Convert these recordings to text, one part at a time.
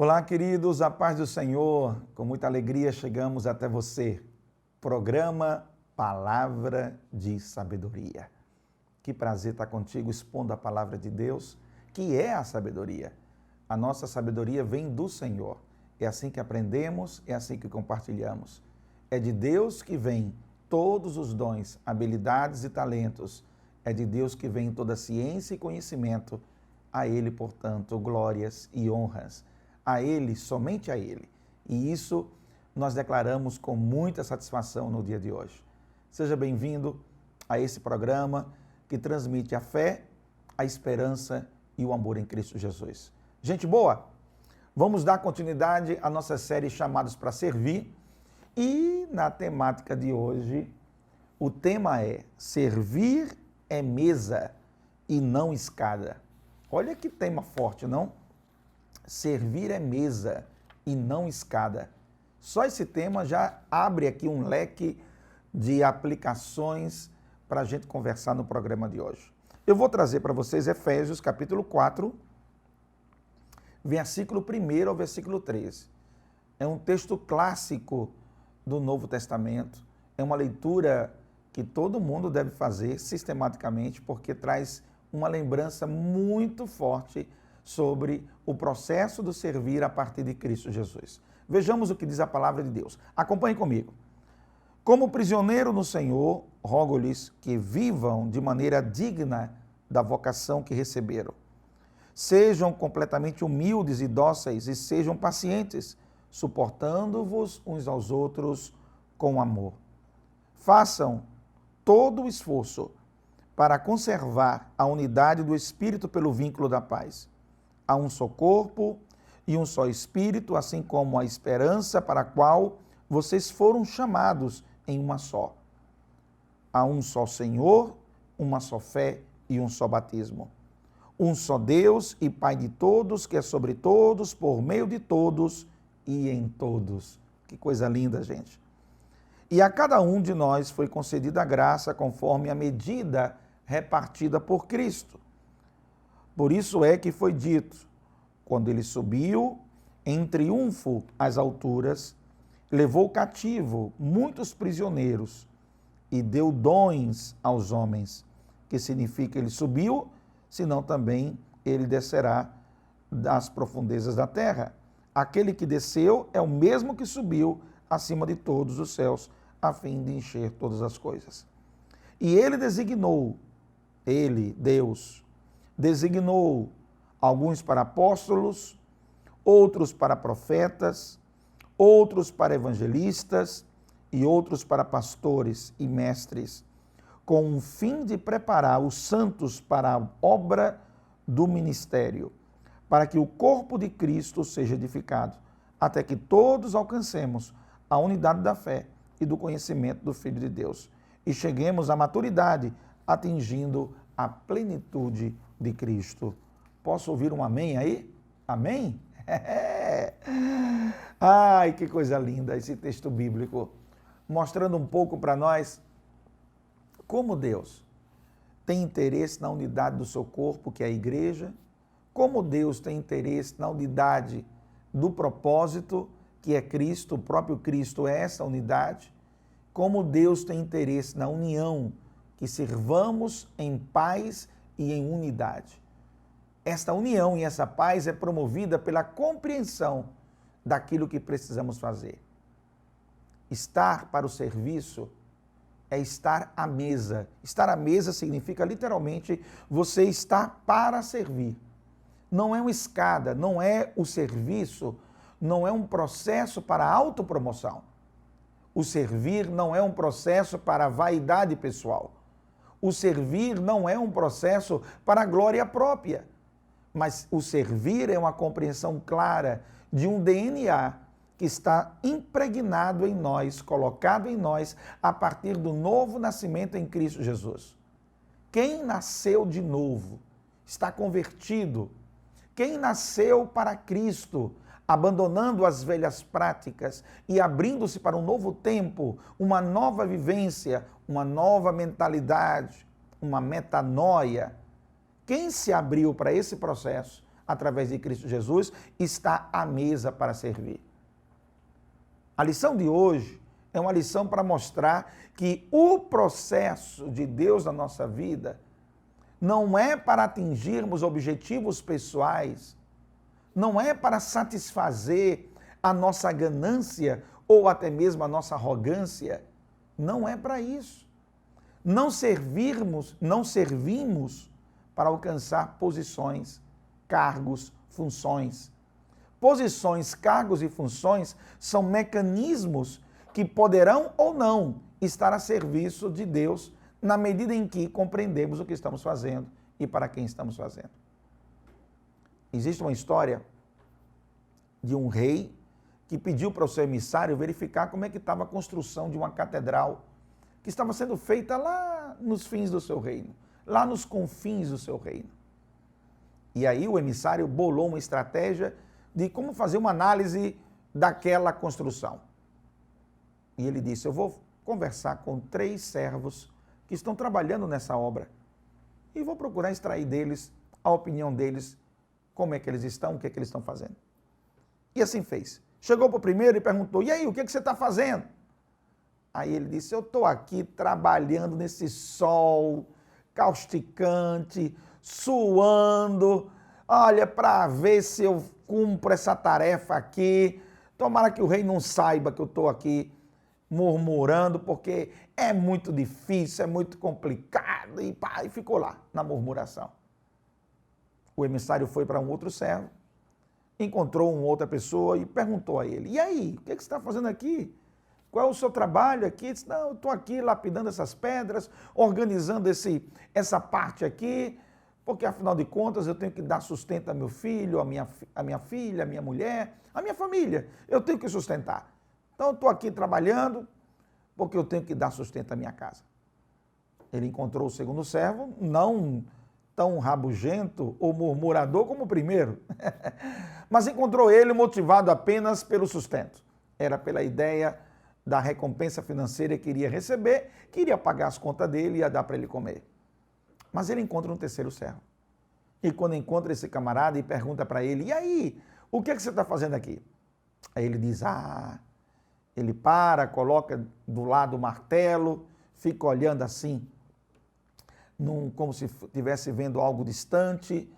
Olá, queridos, a paz do Senhor. Com muita alegria chegamos até você. Programa Palavra de Sabedoria. Que prazer estar contigo expondo a palavra de Deus, que é a sabedoria. A nossa sabedoria vem do Senhor. É assim que aprendemos, é assim que compartilhamos. É de Deus que vem todos os dons, habilidades e talentos. É de Deus que vem toda ciência e conhecimento. A Ele, portanto, glórias e honras. A Ele, somente a Ele. E isso nós declaramos com muita satisfação no dia de hoje. Seja bem-vindo a esse programa que transmite a fé, a esperança e o amor em Cristo Jesus. Gente boa, vamos dar continuidade à nossa série Chamados para Servir. E na temática de hoje, o tema é Servir é mesa e não escada. Olha que tema forte, não? Servir é mesa e não escada. Só esse tema já abre aqui um leque de aplicações para a gente conversar no programa de hoje. Eu vou trazer para vocês Efésios capítulo 4, versículo 1 ao versículo 13. É um texto clássico do Novo Testamento. É uma leitura que todo mundo deve fazer sistematicamente, porque traz uma lembrança muito forte sobre o processo do servir a partir de Cristo Jesus. Vejamos o que diz a palavra de Deus. Acompanhe comigo. Como prisioneiro no Senhor, rogo-lhes que vivam de maneira digna da vocação que receberam. Sejam completamente humildes e dóceis e sejam pacientes, suportando-vos uns aos outros com amor. Façam todo o esforço para conservar a unidade do Espírito pelo vínculo da paz. Há um só corpo e um só Espírito, assim como a esperança para a qual vocês foram chamados em uma só. Há um só Senhor, uma só fé e um só batismo. Um só Deus e Pai de todos, que é sobre todos, por meio de todos e em todos. Que coisa linda, gente. E a cada um de nós foi concedida a graça conforme a medida repartida por Cristo. Por isso é que foi dito, quando ele subiu em triunfo às alturas, levou cativo muitos prisioneiros e deu dons aos homens, que significa ele subiu, senão também ele descerá das profundezas da terra. Aquele que desceu é o mesmo que subiu acima de todos os céus, a fim de encher todas as coisas. E ele designou, Deus, designou alguns para apóstolos, outros para profetas, outros para evangelistas e outros para pastores e mestres, com o fim de preparar os santos para a obra do ministério, para que o corpo de Cristo seja edificado, até que todos alcancemos a unidade da fé e do conhecimento do Filho de Deus, e cheguemos à maturidade, atingindo a plenitude de Cristo. Posso ouvir um amém aí? Amém? Ai, que coisa linda esse texto bíblico, mostrando um pouco para nós como Deus tem interesse na unidade do seu corpo, que é a igreja, como Deus tem interesse na unidade do propósito, que é Cristo, o próprio Cristo é essa unidade, como Deus tem interesse na união, que servamos em paz e em unidade. Esta união e essa paz é promovida pela compreensão daquilo que precisamos fazer. Estar para o serviço é estar à mesa. Estar à mesa significa literalmente você estar para servir. Não é uma escada, não é o serviço, não é um processo para autopromoção. O servir não é um processo para a vaidade pessoal. O servir não é um processo para a glória própria. Mas o servir é uma compreensão clara de um DNA que está impregnado em nós, colocado em nós, a partir do novo nascimento em Cristo Jesus. Quem nasceu de novo, está convertido. Quem nasceu para Cristo, abandonando as velhas práticas e abrindo-se para um novo tempo, uma nova vivência, uma nova mentalidade, uma metanoia. Quem se abriu para esse processo, através de Cristo Jesus, está à mesa para servir. A lição de hoje é uma lição para mostrar que o processo de Deus na nossa vida não é para atingirmos objetivos pessoais, não é para satisfazer a nossa ganância ou até mesmo a nossa arrogância. Não é para isso. Não servimos para alcançar posições, cargos, funções. Posições, cargos e funções são mecanismos que poderão ou não estar a serviço de Deus na medida em que compreendemos o que estamos fazendo e para quem estamos fazendo. Existe uma história de um rei que pediu para o seu emissário verificar como é que estava a construção de uma catedral que estava sendo feita lá nos fins do seu reino, lá nos confins do seu reino. E aí o emissário bolou uma estratégia de como fazer uma análise daquela construção. E ele disse, eu vou conversar com 3 servos que estão trabalhando nessa obra e vou procurar extrair deles a opinião deles, como é que eles estão, o que é que eles estão fazendo. E assim fez. Chegou para o primeiro e perguntou, e aí, o que é que você está fazendo? Aí ele disse, eu estou aqui trabalhando nesse sol causticante, suando, olha, para ver se eu cumpro essa tarefa aqui. Tomara que o rei não saiba que eu estou aqui murmurando, porque é muito difícil, é muito complicado, e pá, e ficou lá, na murmuração. O emissário foi para um outro servo, encontrou uma outra pessoa e perguntou a ele, e aí, o que você está fazendo aqui? Qual é o seu trabalho aqui? Ele disse, não, eu estou aqui lapidando essas pedras, organizando essa parte aqui, porque afinal de contas eu tenho que dar sustento a meu filho, a minha filha, a minha mulher, a minha família, eu tenho que sustentar. Então eu estou aqui trabalhando porque eu tenho que dar sustento à minha casa. Ele encontrou o segundo servo, não tão rabugento ou murmurador como o primeiro, mas encontrou ele motivado apenas pelo sustento. Era pela ideia da recompensa financeira que iria receber, que iria pagar as contas dele e ia dar para ele comer. Mas ele encontra um terceiro servo. E quando encontra esse camarada e pergunta para ele, e aí, o que é que você está fazendo aqui? Aí ele diz, ele para, coloca do lado o martelo, fica olhando assim, como se estivesse vendo algo distante,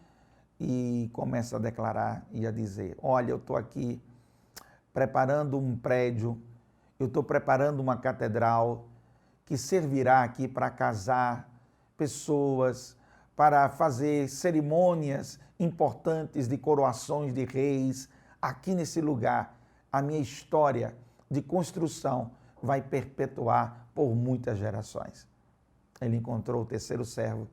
e começa a declarar e a dizer, olha, eu estou aqui preparando um prédio, eu estou preparando uma catedral que servirá aqui para casar pessoas, para fazer cerimônias importantes de coroações de reis. Aqui nesse lugar, a minha história de construção vai perpetuar por muitas gerações. Ele encontrou o terceiro servo,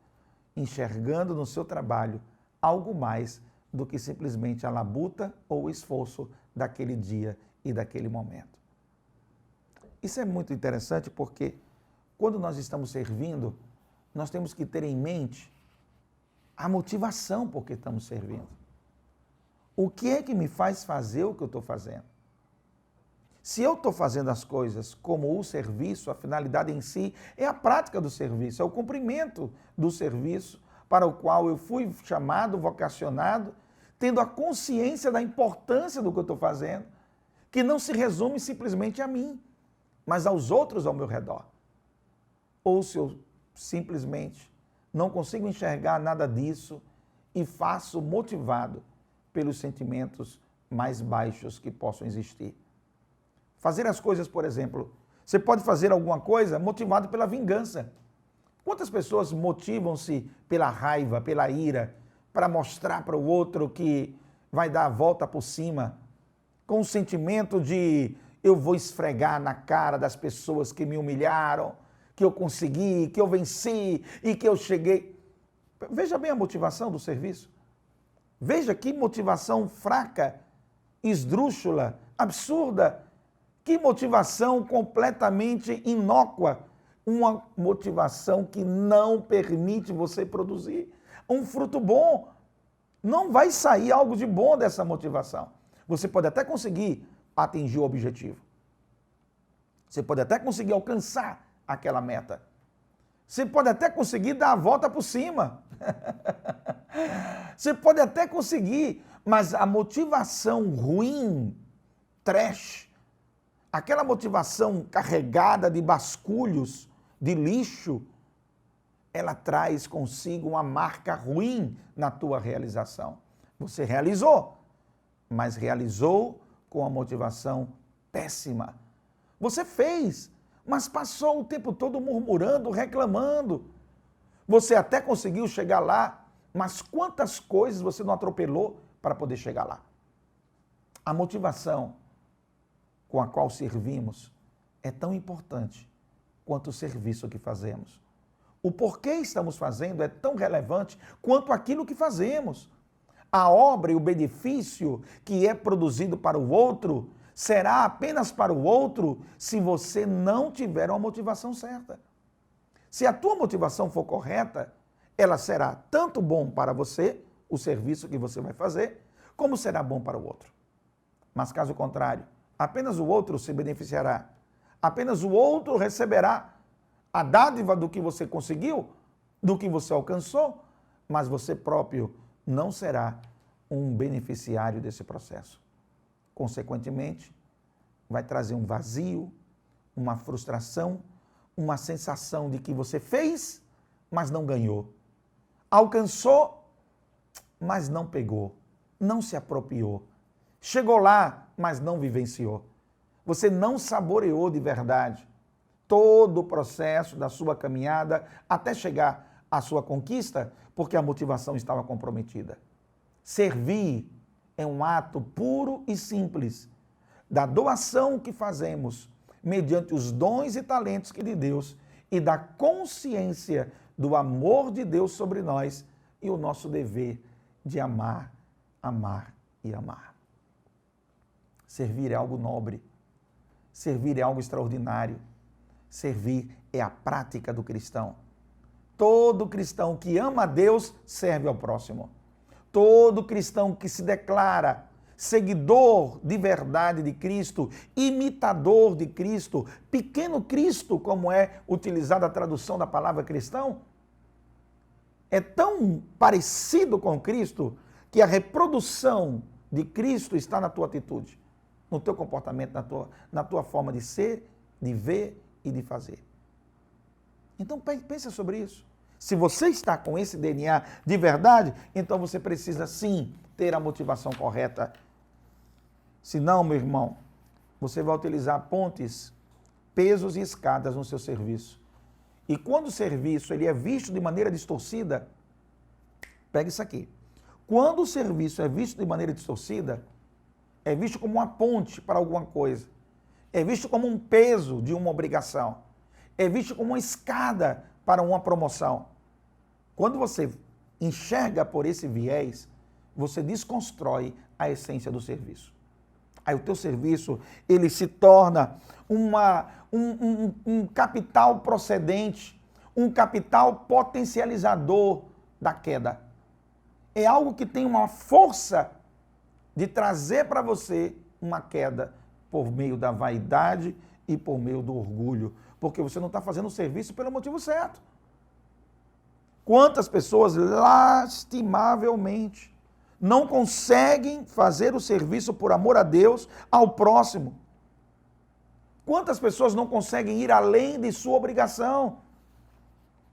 enxergando no seu trabalho algo mais do que simplesmente a labuta ou o esforço daquele dia e daquele momento. Isso é muito interessante porque quando nós estamos servindo, nós temos que ter em mente a motivação por que estamos servindo. O que é que me faz fazer o que eu estou fazendo? Se eu estou fazendo as coisas como o serviço, a finalidade em si é a prática do serviço, é o cumprimento do serviço para o qual eu fui chamado, vocacionado, tendo a consciência da importância do que eu estou fazendo, que não se resume simplesmente a mim, mas aos outros ao meu redor. Ou se eu simplesmente não consigo enxergar nada disso e faço motivado pelos sentimentos mais baixos que possam existir. Fazer as coisas, por exemplo, você pode fazer alguma coisa motivado pela vingança. Quantas pessoas motivam-se pela raiva, pela ira, para mostrar para o outro que vai dar a volta por cima, com o sentimento de eu vou esfregar na cara das pessoas que me humilharam, que eu consegui, que eu venci e que eu cheguei. Veja bem a motivação do serviço. Veja que motivação fraca, esdrúxula, absurda. Que motivação completamente inócua. Uma motivação que não permite você produzir um fruto bom. Não vai sair algo de bom dessa motivação. Você pode até conseguir atingir o objetivo. Você pode até conseguir alcançar aquela meta. Você pode até conseguir dar a volta por cima. Você pode até conseguir, mas a motivação ruim, trash, aquela motivação carregada de basculhos, de lixo, ela traz consigo uma marca ruim na tua realização. Você realizou, mas realizou com a motivação péssima. Você fez, mas passou o tempo todo murmurando, reclamando. Você até conseguiu chegar lá, mas quantas coisas você não atropelou para poder chegar lá? A motivação com a qual servimos é tão importante quanto o serviço que fazemos. O porquê estamos fazendo é tão relevante quanto aquilo que fazemos. A obra e o benefício que é produzido para o outro será apenas para o outro se você não tiver uma motivação certa. Se a tua motivação for correta, ela será tanto bom para você, o serviço que você vai fazer, como será bom para o outro. Mas caso contrário, apenas o outro se beneficiará, apenas o outro receberá a dádiva do que você conseguiu, do que você alcançou, mas você próprio não será um beneficiário desse processo. Consequentemente, vai trazer um vazio, uma frustração, uma sensação de que você fez, mas não ganhou. Alcançou, mas não pegou, não se apropriou. Chegou lá, mas não vivenciou. Você não saboreou de verdade todo o processo da sua caminhada até chegar à sua conquista, porque a motivação estava comprometida. Servir é um ato puro e simples da doação que fazemos mediante os dons e talentos que de Deus e da consciência do amor de Deus sobre nós e o nosso dever de amar, amar e amar. Servir é algo nobre, servir é algo extraordinário, servir é a prática do cristão. Todo cristão que ama a Deus serve ao próximo. Todo cristão que se declara seguidor de verdade de Cristo, imitador de Cristo, pequeno Cristo, como é utilizada a tradução da palavra cristão, é tão parecido com Cristo que a reprodução de Cristo está na tua atitude, no teu comportamento, na tua forma de ser, de ver e de fazer. Então pensa sobre isso. Se você está com esse DNA de verdade, então você precisa sim ter a motivação correta. Se não, meu irmão, você vai utilizar pontes, pesos e escadas no seu serviço. E quando o serviço ele é visto de maneira distorcida, pega isso aqui. Quando o serviço é visto de maneira distorcida, é visto como uma ponte para alguma coisa. É visto como um peso de uma obrigação. É visto como uma escada para uma promoção. Quando você enxerga por esse viés, você desconstrói a essência do serviço. Aí o teu serviço, ele se torna um capital procedente, um capital potencializador da queda. É algo que tem uma força de trazer para você uma queda por meio da vaidade e por meio do orgulho, porque você não está fazendo o serviço pelo motivo certo. Quantas pessoas, lastimavelmente, não conseguem fazer o serviço por amor a Deus ao próximo? Quantas pessoas não conseguem ir além de sua obrigação?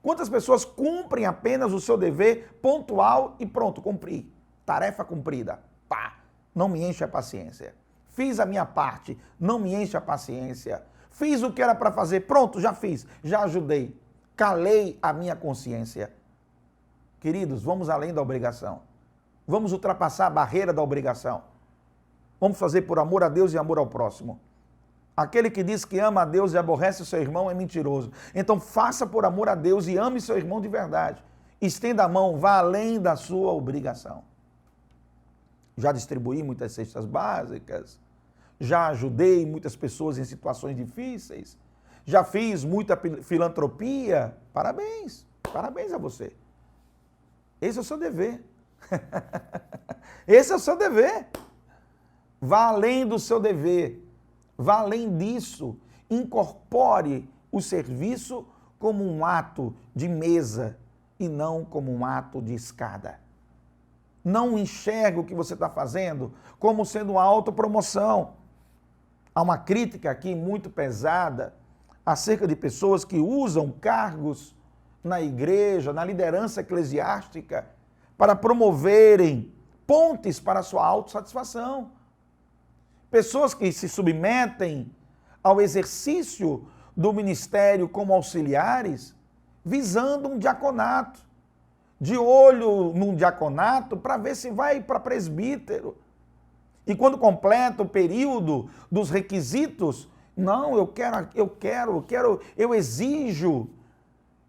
Quantas pessoas cumprem apenas o seu dever pontual e pronto, cumpri. Tarefa cumprida. Pá, não me enche a paciência. Fiz a minha parte, não me enche a paciência. Fiz o que era para fazer, pronto, já fiz, já ajudei. Calei a minha consciência. Queridos, vamos além da obrigação. Vamos ultrapassar a barreira da obrigação. Vamos fazer por amor a Deus e amor ao próximo. Aquele que diz que ama a Deus e aborrece o seu irmão é mentiroso. Então faça por amor a Deus e ame seu irmão de verdade. Estenda a mão, vá além da sua obrigação. Já distribuí muitas cestas básicas, já ajudei muitas pessoas em situações difíceis, já fiz muita filantropia. Parabéns, parabéns a você. Esse é o seu dever. Esse é o seu dever. Vá além do seu dever. Vá além disso. Incorpore o serviço como um ato de mesa e não como um ato de escada. Não enxerga o que você está fazendo como sendo uma autopromoção. Há uma crítica aqui muito pesada acerca de pessoas que usam cargos na igreja, na liderança eclesiástica, para promoverem pontes para a sua autossatisfação. Pessoas que se submetem ao exercício do ministério como auxiliares, visando um diaconato, de olho num diaconato para ver se vai para presbítero. E quando completa o período dos requisitos, não, eu exijo,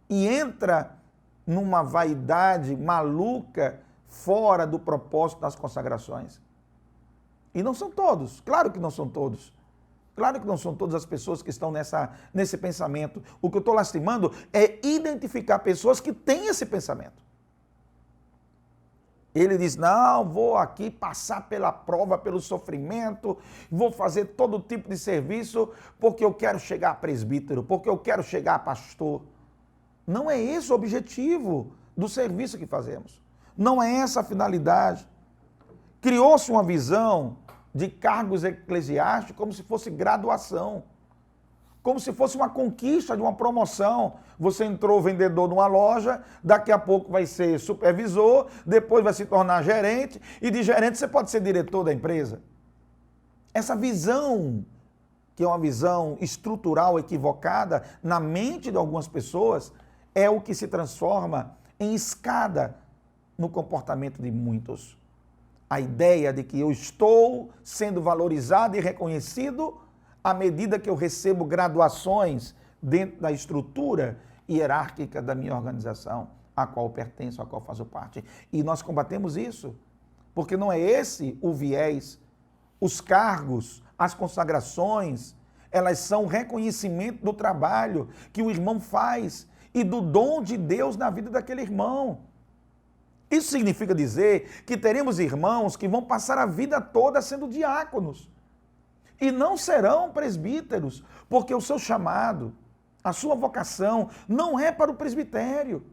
e entra numa vaidade maluca fora do propósito das consagrações. E não são todos, claro que não são todos. Claro que não são todas as pessoas que estão nesse pensamento. O que eu estou lastimando é identificar pessoas que têm esse pensamento. Ele diz, não, vou aqui passar pela prova, pelo sofrimento, vou fazer todo tipo de serviço porque eu quero chegar a presbítero, porque eu quero chegar a pastor. Não é esse o objetivo do serviço que fazemos. Não é essa a finalidade. Criou-se uma visão de cargos eclesiásticos como se fosse graduação, como se fosse uma conquista de uma promoção. Você entrou vendedor numa loja, daqui a pouco vai ser supervisor, depois vai se tornar gerente, e de gerente você pode ser diretor da empresa. Essa visão, que é uma visão estrutural equivocada na mente de algumas pessoas, é o que se transforma em escada no comportamento de muitos. A ideia de que eu estou sendo valorizado e reconhecido à medida que eu recebo graduações dentro da estrutura hierárquica da minha organização, a qual pertenço, a qual faço parte. E nós combatemos isso, porque não é esse o viés. Os cargos, as consagrações, elas são reconhecimento do trabalho que o irmão faz e do dom de Deus na vida daquele irmão. Isso significa dizer que teremos irmãos que vão passar a vida toda sendo diáconos e não serão presbíteros, porque o seu chamado, a sua vocação não é para o presbitério.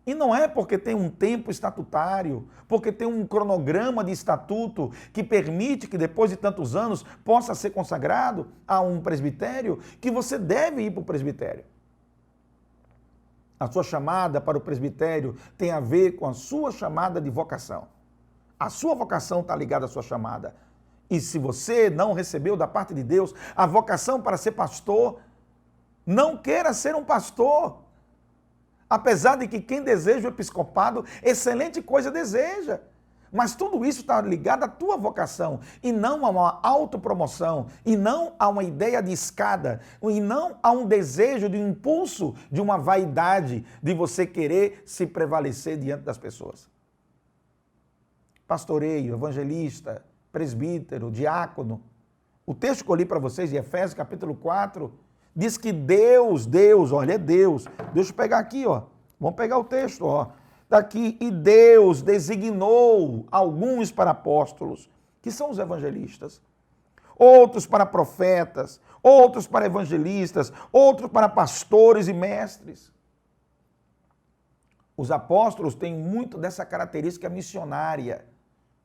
E não é porque tem um tempo estatutário, porque tem um cronograma de estatuto que permite que depois de tantos anos possa ser consagrado a um presbitério, que você deve ir para o presbitério. A sua chamada para o presbitério tem a ver com a sua chamada de vocação. A sua vocação está ligada à sua chamada. E se você não recebeu da parte de Deus a vocação para ser pastor, não queira ser um pastor. Apesar de que quem deseja o episcopado, excelente coisa deseja. Mas tudo isso está ligado à tua vocação e não a uma autopromoção, e não a uma ideia de escada, e não a um desejo de um impulso, de uma vaidade, de você querer se prevalecer diante das pessoas. Pastoreio, evangelista, presbítero, diácono. O texto que eu li para vocês de Efésios capítulo 4 diz que Deus, olha, é Deus. Deixa eu pegar aqui, ó. Vamos pegar o texto, ó. Daqui, e Deus designou alguns para apóstolos, que são os evangelistas, outros para profetas, outros para evangelistas, outros para pastores e mestres. Os apóstolos têm muito dessa característica missionária,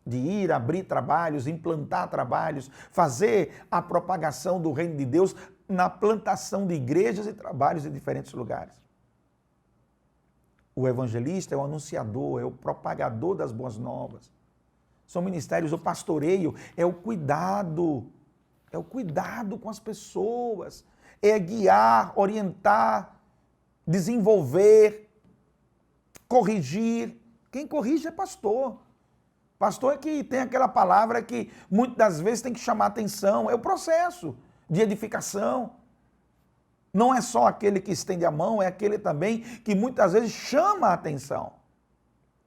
de ir abrir trabalhos, implantar trabalhos, fazer a propagação do reino de Deus na plantação de igrejas e trabalhos em diferentes lugares. O evangelista é o anunciador, é o propagador das boas novas. São ministérios, o pastoreio é o cuidado com as pessoas, é guiar, orientar, desenvolver, corrigir. Quem corrige é pastor. Pastor é que tem aquela palavra que muitas das vezes tem que chamar atenção, é o processo de edificação. Não é só aquele que estende a mão, é aquele também que muitas vezes chama a atenção.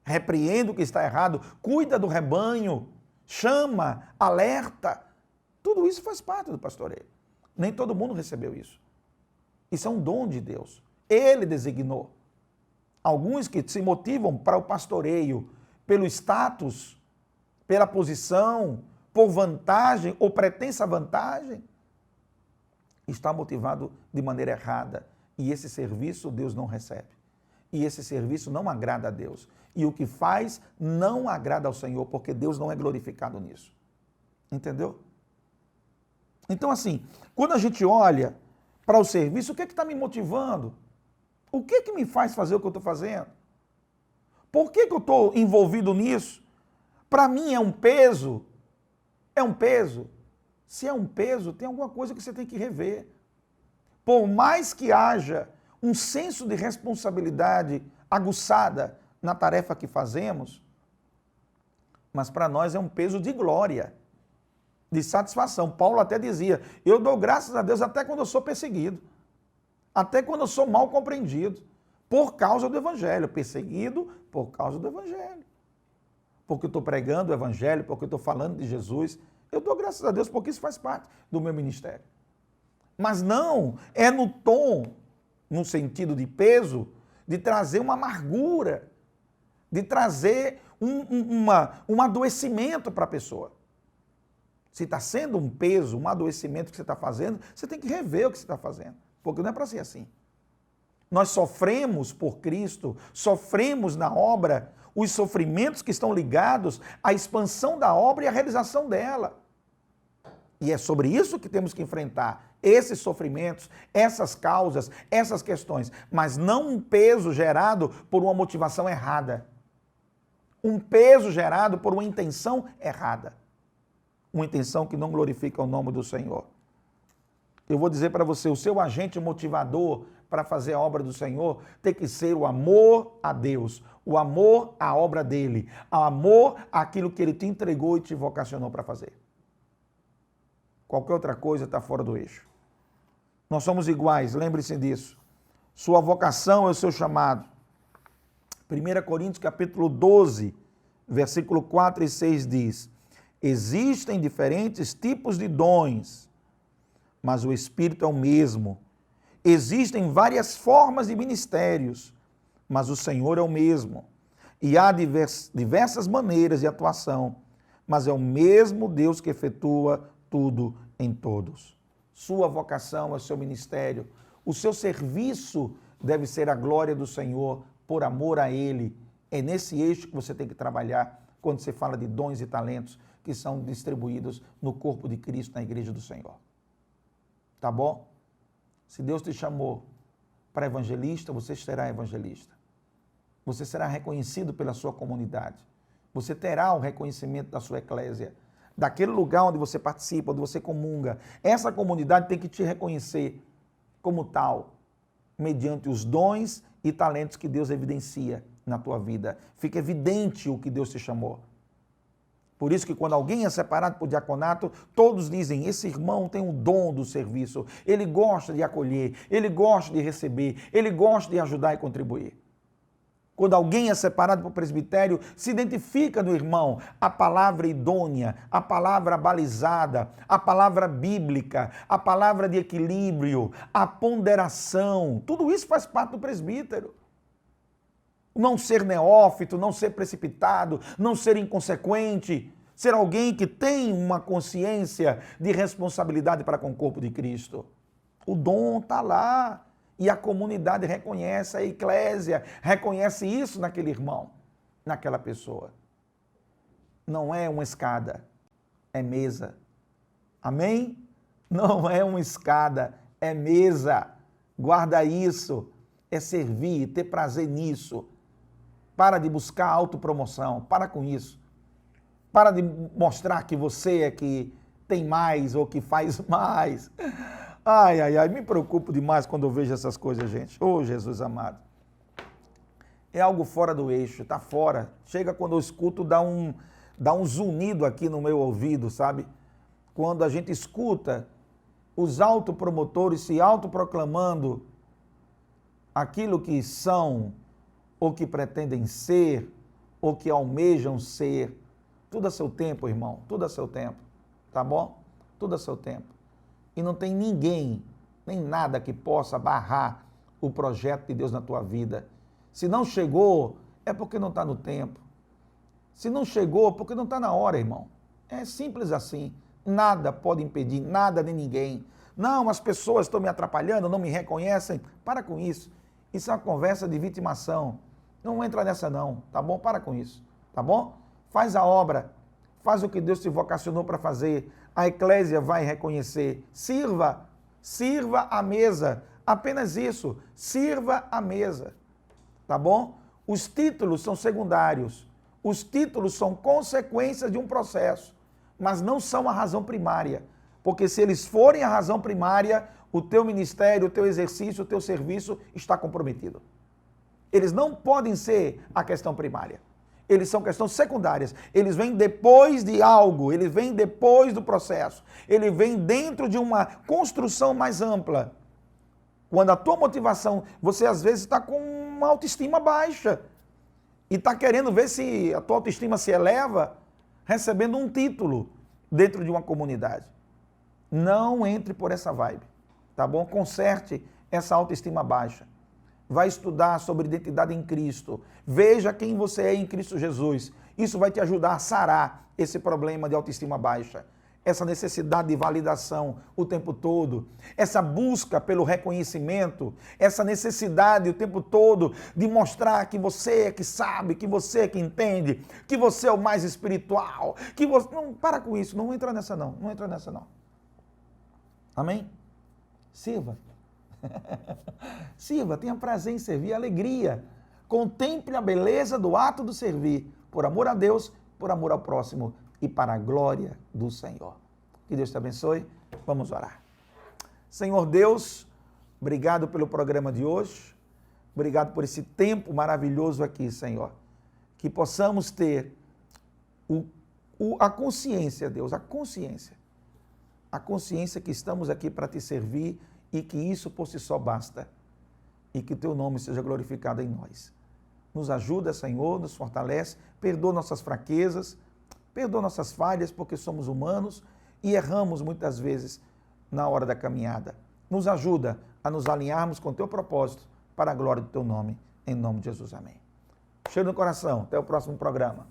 Repreende o que está errado, cuida do rebanho, chama, alerta. Tudo isso faz parte do pastoreio. Nem todo mundo recebeu isso. Isso é um dom de Deus. Ele designou. Alguns que se motivam para o pastoreio pelo status, pela posição, por vantagem ou pretensa vantagem, está motivado de maneira errada E esse serviço Deus não recebe. E esse serviço não agrada a Deus. E o que faz não agrada ao Senhor, porque Deus não é glorificado nisso. Entendeu? Então, assim, quando a gente olha para o serviço, o que está me motivando? O que me faz fazer o que eu estou fazendo? Por que eu estou envolvido nisso? Para mim é um peso? É um peso? Se é um peso, tem alguma coisa que você tem que rever. Por mais que haja um senso de responsabilidade aguçada na tarefa que fazemos, mas para nós é um peso de glória, de satisfação. Paulo até dizia, eu dou graças a Deus até quando eu sou perseguido, até quando eu sou mal compreendido, por causa do Evangelho, perseguido por causa do Evangelho. Porque eu estou pregando o Evangelho, porque eu estou falando de Jesus, eu dou graças a Deus porque isso faz parte do meu ministério. Mas não é no tom, no sentido de peso, de trazer uma amargura, de trazer um adoecimento para a pessoa. Se está sendo um peso, um adoecimento que você está fazendo, você tem que rever o que você está fazendo, porque não é para ser assim. Nós sofremos por Cristo, sofremos na obra os sofrimentos que estão ligados à expansão da obra e à realização dela. E é sobre isso que temos que enfrentar esses sofrimentos, essas causas, essas questões, mas não um peso gerado por uma motivação errada. Um peso gerado por uma intenção errada. Uma intenção que não glorifica o nome do Senhor. Eu vou dizer para você, o seu agente motivador para fazer a obra do Senhor tem que ser o amor a Deus, o amor à obra dele, o amor àquilo que ele te entregou e te vocacionou para fazer. Qualquer outra coisa está fora do eixo. Nós somos iguais, lembre-se disso. Sua vocação é o seu chamado. 1 Coríntios capítulo 12, versículo 4 e 6 diz, existem diferentes tipos de dons, mas o Espírito é o mesmo. Existem várias formas de ministérios, mas o Senhor é o mesmo. E há diversas maneiras de atuação, mas é o mesmo Deus que efetua tudo em todos. Sua vocação é o seu ministério. O seu serviço deve ser a glória do Senhor, por amor a Ele. É nesse eixo que você tem que trabalhar quando você fala de dons e talentos que são distribuídos no corpo de Cristo, na igreja do Senhor. Tá bom? Se Deus te chamou para evangelista, você será evangelista. Você será reconhecido pela sua comunidade. Você terá o reconhecimento da sua eclésia, daquele lugar onde você participa, onde você comunga. Essa comunidade tem que te reconhecer como tal, mediante os dons e talentos que Deus evidencia na tua vida. Fica evidente o que Deus te chamou. Por isso que quando alguém é separado por diaconato, todos dizem, esse irmão tem o dom do serviço, ele gosta de acolher, ele gosta de receber, ele gosta de ajudar e contribuir. Quando alguém é separado por presbitério, se identifica no irmão a palavra idônea, a palavra balizada, a palavra bíblica, a palavra de equilíbrio, a ponderação. Tudo isso faz parte do presbítero. Não ser neófito, não ser precipitado, não ser inconsequente, ser alguém que tem uma consciência de responsabilidade para com o corpo de Cristo. O dom está lá. E a comunidade reconhece, a eclésia reconhece isso naquele irmão, naquela pessoa. Não é uma escada, é mesa. Amém? Não é uma escada, é mesa. Guarda isso, é servir, ter prazer nisso. Para de buscar autopromoção, para com isso. Para de mostrar que você é que tem mais ou que faz mais. Ai, ai, ai, me preocupo demais quando eu vejo essas coisas, gente. Ô, Jesus amado. É algo fora do eixo, tá fora. Chega quando eu escuto, dá um zunido aqui no meu ouvido, sabe? Quando a gente escuta os autopromotores se autoproclamando aquilo que são, ou que pretendem ser, ou que almejam ser. Tudo a seu tempo, irmão, tudo a seu tempo, tá bom? Tudo a seu tempo. E não tem ninguém, nem nada que possa barrar o projeto de Deus na tua vida. Se não chegou, é porque não está no tempo. Se não chegou, é porque não está na hora, irmão. É simples assim. Nada pode impedir, nada nem ninguém. Não, as pessoas estão me atrapalhando, não me reconhecem. Para com isso. Isso é uma conversa de vitimação. Não entra nessa não, tá bom? Para com isso, tá bom? Faz a obra, faz o que Deus te vocacionou para fazer. A eclésia vai reconhecer. Sirva a mesa. Apenas isso, sirva a mesa, tá bom? Os títulos são secundários. Os títulos são consequências de um processo, mas não são a razão primária. Porque se eles forem a razão primária, o teu ministério, o teu exercício, o teu serviço está comprometido. Eles não podem ser a questão primária. Eles são questões secundárias. Eles vêm depois de algo, eles vêm depois do processo. Ele vem dentro de uma construção mais ampla. Quando a tua motivação, você às vezes está com uma autoestima baixa e está querendo ver se a tua autoestima se eleva recebendo um título dentro de uma comunidade. Não entre por essa vibe, tá bom? Conserte essa autoestima baixa. Vai estudar sobre identidade em Cristo. Veja quem você é em Cristo Jesus. Isso vai te ajudar a sarar esse problema de autoestima baixa. Essa necessidade de validação o tempo todo. Essa busca pelo reconhecimento. Essa necessidade o tempo todo de mostrar que você é que sabe, que você é que entende, que você é o mais espiritual. Que você... Não, para com isso. Não entra nessa não. Não entra nessa não. Amém? Sirva. Sirva, tenha prazer em servir, alegria. Contemple a beleza do ato do servir, por amor a Deus, por amor ao próximo e para a glória do Senhor. Que Deus te abençoe. Vamos orar. Senhor Deus, obrigado pelo programa de hoje. Obrigado por esse tempo maravilhoso aqui, Senhor. Que possamos ter a consciência, Deus, a consciência que estamos aqui para te servir e que isso por si só basta. E que o teu nome seja glorificado em nós. Nos ajuda, Senhor, nos fortalece, perdoa nossas fraquezas, perdoa nossas falhas, porque somos humanos e erramos muitas vezes na hora da caminhada. Nos ajuda a nos alinharmos com o teu propósito para a glória do teu nome. Em nome de Jesus, amém. Cheiro no coração. Até o próximo programa.